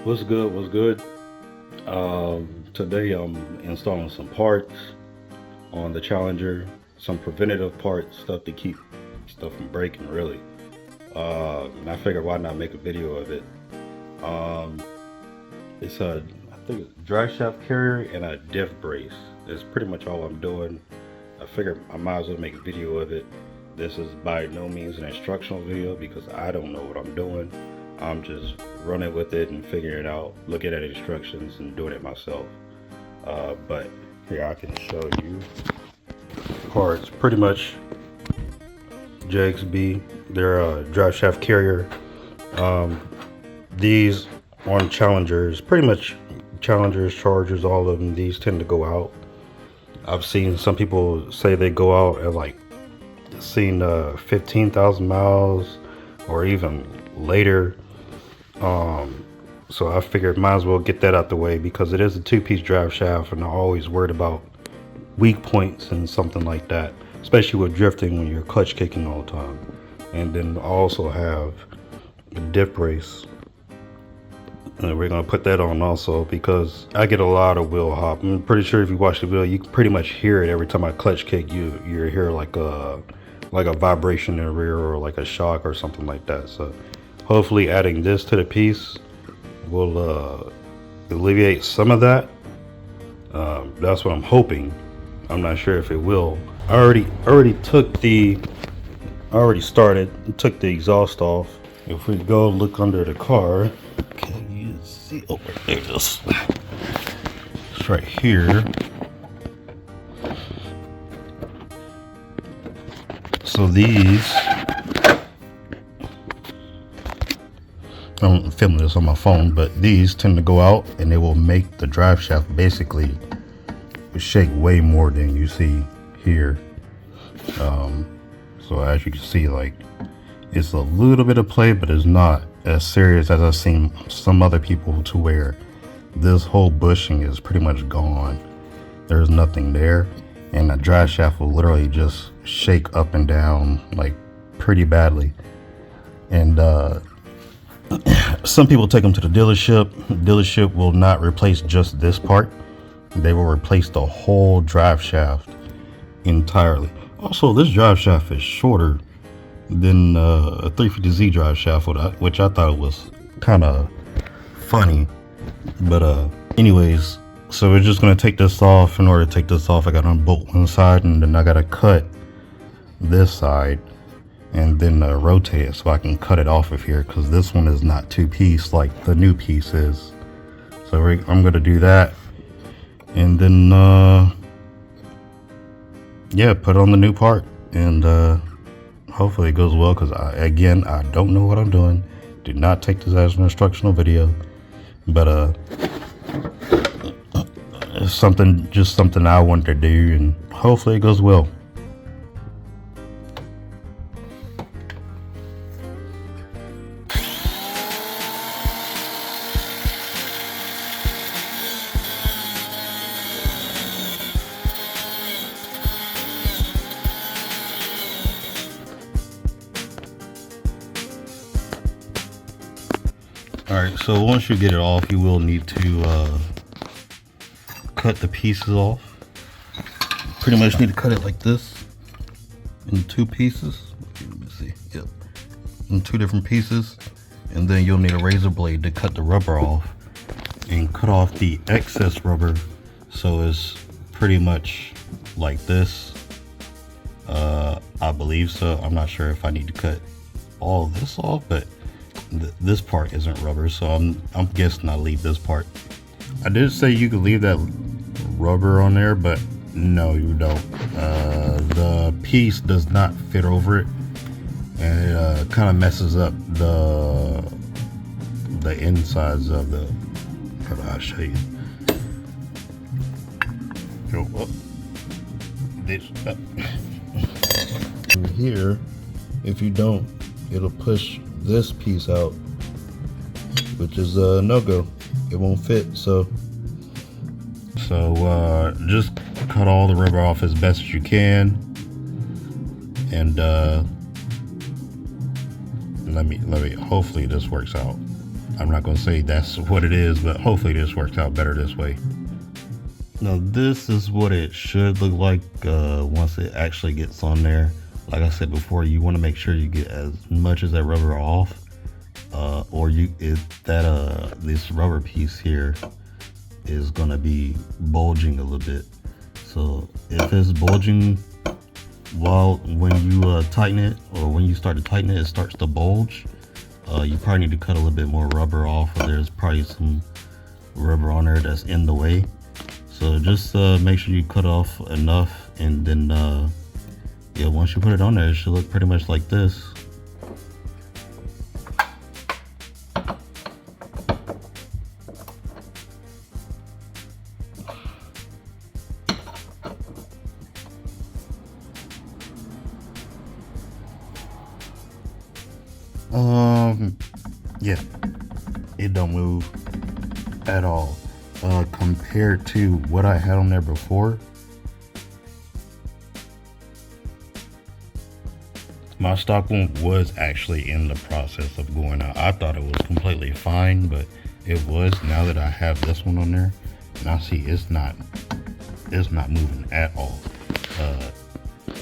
What's good? What's good? Today I'm installing some parts on the Challenger, some preventative parts, stuff to keep stuff from breaking, really. And I figured why not make a video of it. Um, it's a, I think it's a Driveshaft carrier and a Diff brace. That's pretty much all I'm doing. I figured I might as well make a video of it. This is by no means an instructional video because I don't know what I'm doing. I'm just running with it and figuring it out, looking at instructions and doing it myself. But here I can show you parts. Pretty much JXB, they're a drive shaft carrier. These on Challengers, pretty much Challengers, Chargers, all of them, these tend to go out. I've seen some people say they go out at like 15,000 miles or even later. So I figured might as well get that out the way because it is a two-piece drive shaft and I'm always worried about weak points and something like that, especially with drifting when you're clutch kicking all the time. And then I also have the diff brace, and we're gonna put that on also because I get a lot of wheel hop. I'm pretty sure if you watch the video, you can pretty much hear it every time I clutch kick. You hear like a vibration in the rear or like a shock or something like that. So hopefully adding this to the piece will alleviate some of that. That's what I'm hoping. I'm not sure if it will. I already took the exhaust off. If we go look under the car, can you see? Oh, there it is. It's right here. So these, I'm filming this on my phone, but these tend to go out and they will make the drive shaft basically shake way more than you see here. So as you can see, like, it's a little bit of play, but it's not as serious as I've seen some other people to where this whole bushing is pretty much gone. There's nothing there, and the drive shaft will literally just shake up and down like pretty badly. And some people take them to the dealership. Dealership will not replace just this part. They will replace the whole drive shaft entirely. Also, this drive shaft is shorter than a 350Z drive shaft, which I thought was kind of funny. But anyways, so we're just gonna take this off. In order to take this off, I gotta unbolt one side, and then I gotta cut this side and then rotate it so I can cut it off of here, because this one is not two-piece like the new piece is. So I'm gonna do that, and then yeah, put on the new part, and hopefully it goes well, because I don't know what I'm doing. Do not take this as an instructional video, but it's just something I want to do, and hopefully it goes well. Alright, so once you get it off, you will need to cut the pieces off. Pretty much need to cut it like this in two pieces. Let me see. Yep. In two different pieces. And then you'll need a razor blade to cut the rubber off and cut off the excess rubber, so it's pretty much like this. I believe so. I'm not sure if I need to cut all of this off, but this part isn't rubber, so I'm guessing I'll leave this part. I did say you could leave that rubber on there, but no, you don't. The piece does not fit over it, and it kind of messes up the insides of the. I'll show you. Go up. This up. Here, if you don't, it'll push this piece out, which is a no-go. It won't fit. So just cut all the rubber off as best as you can, and let me hopefully this works out. I'm not going to say that's what it is, but hopefully this works out better this way. Now this is what it should look like once it actually gets on there. Like I said before, you want to make sure you get as much as that rubber off, or this rubber piece here is going to be bulging a little bit. So if it's bulging when you tighten it, or when you start to tighten it, it starts to bulge, you probably need to cut a little bit more rubber off, or there's probably some rubber on there that's in the way. So just make sure you cut off enough, and then yeah, once you put it on there, it should look pretty much like this. Yeah, it don't move at all compared to what I had on there before. My stock one was actually in the process of going out. I thought it was completely fine, but it was. Now that I have this one on there, and I see it's not moving at all.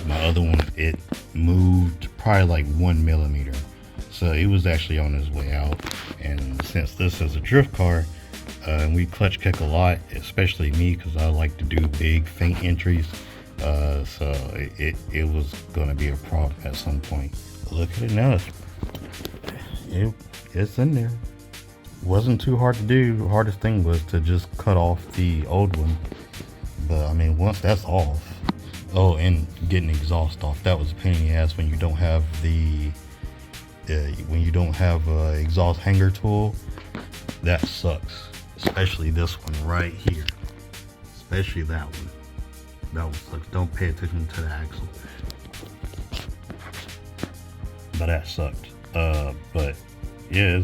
My other one, it moved probably like 1 millimeter. So it was actually on its way out. And since this is a drift car, and we clutch kick a lot, especially me, because I like to do big faint entries, so it was going to be a problem at some point. Look at it now. It's in there. Wasn't too hard to do. The hardest thing was to just cut off the old one. But I mean, once that's off, oh, and getting exhaust off, that was a pain in the ass when you don't have the exhaust hanger tool. That sucks, especially this one right here, especially that one. That one sucks. Don't pay attention to the axle, but that sucked. But yeah,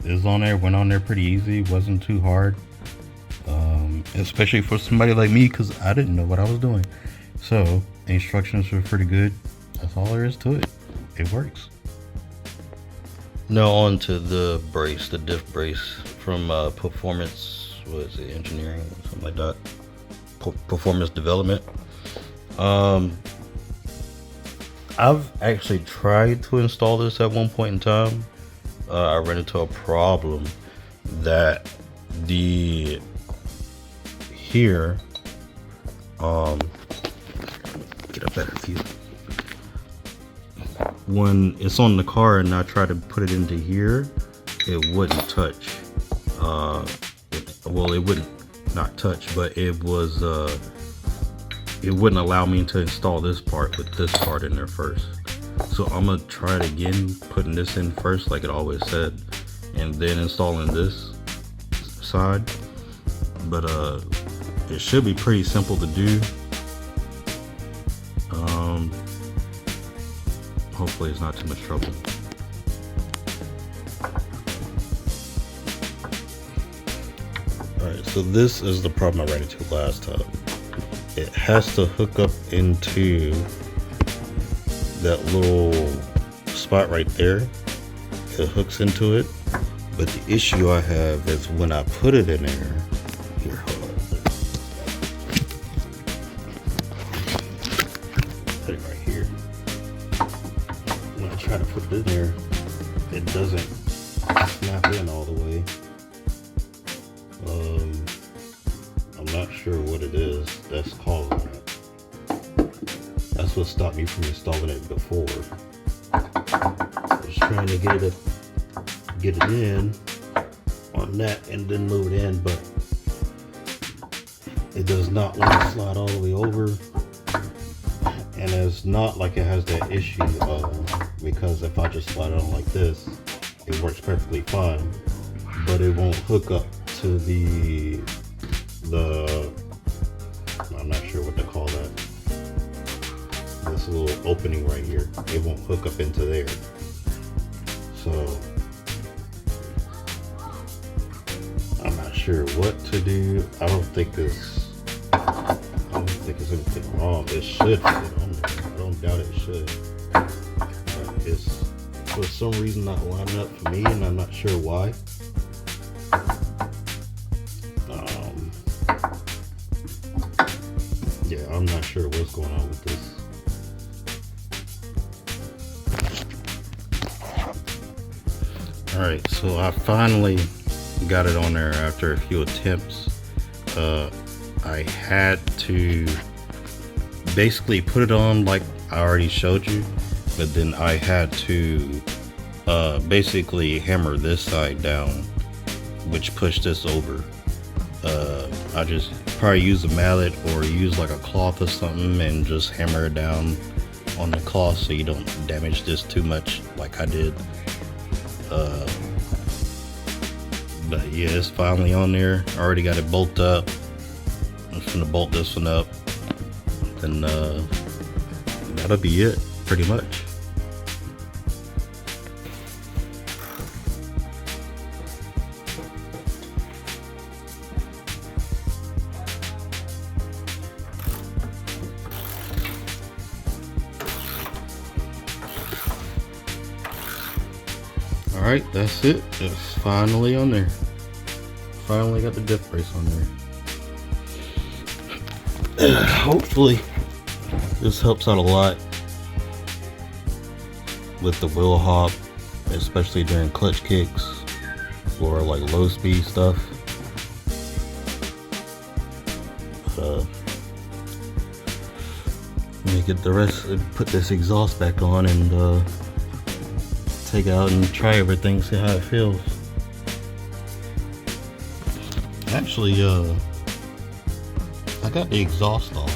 it's on there. Went on there pretty easy. Wasn't too hard, especially for somebody like me, because I didn't know what I was doing. So instructions were pretty good. That's all there is to it. It works. Now on to the brace, the diff brace from Per4mance, what is it, engineering, something like that, performance development. I've actually tried to install this at one point in time. I ran into a problem that get a better view. When it's on the car and I try to put it into here, it wouldn't touch. Well, it wouldn't not touch, but it was it wouldn't allow me to install this part with this part in there first. So I'm gonna try it again, putting this in first like it always said, and then installing this side. But it should be pretty simple to do. Hopefully it's not too much trouble. Alright, so this is the problem I ran into last time. It has to hook up into that little spot right there. It hooks into it. But the issue I have is when I put it in there. Here, hold on. Put it right here. When I try to put it in there, it doesn't snap in all the way. I'm not sure what it is that's causing that. That's what stopped me from installing it before. I was trying to get it in on that and then move it in, but it does not want to slide all the way over. And it's not like it has that issue because if I just slide it on like this, it works perfectly fine, but it won't hook up to the I'm not sure what to call that, this little opening right here. It won't hook up into there. So I'm not sure what to do. I don't think there's anything wrong. It should fit on there. I don't doubt it should. But it's for some reason not lining up for me, and I'm not sure why. what's going on with this. Alright, so I finally got it on there after a few attempts. I had to basically put it on like I already showed you, but then I had to basically hammer this side down, which pushed this over. I just probably use a mallet or use like a cloth or something and just hammer it down on the cloth so you don't damage this too much like I did. But yeah, it's finally on there. I already got it bolted up. I'm just gonna bolt this one up, then that'll be it pretty much. Alright, that's it. It's finally on there. Finally got the diff brace on there. Hopefully this helps out a lot with the wheel hop, especially during clutch kicks or like low speed stuff. Let me get the rest, put this exhaust back on and take it out and try everything, see how it feels. Actually, I got the exhaust off.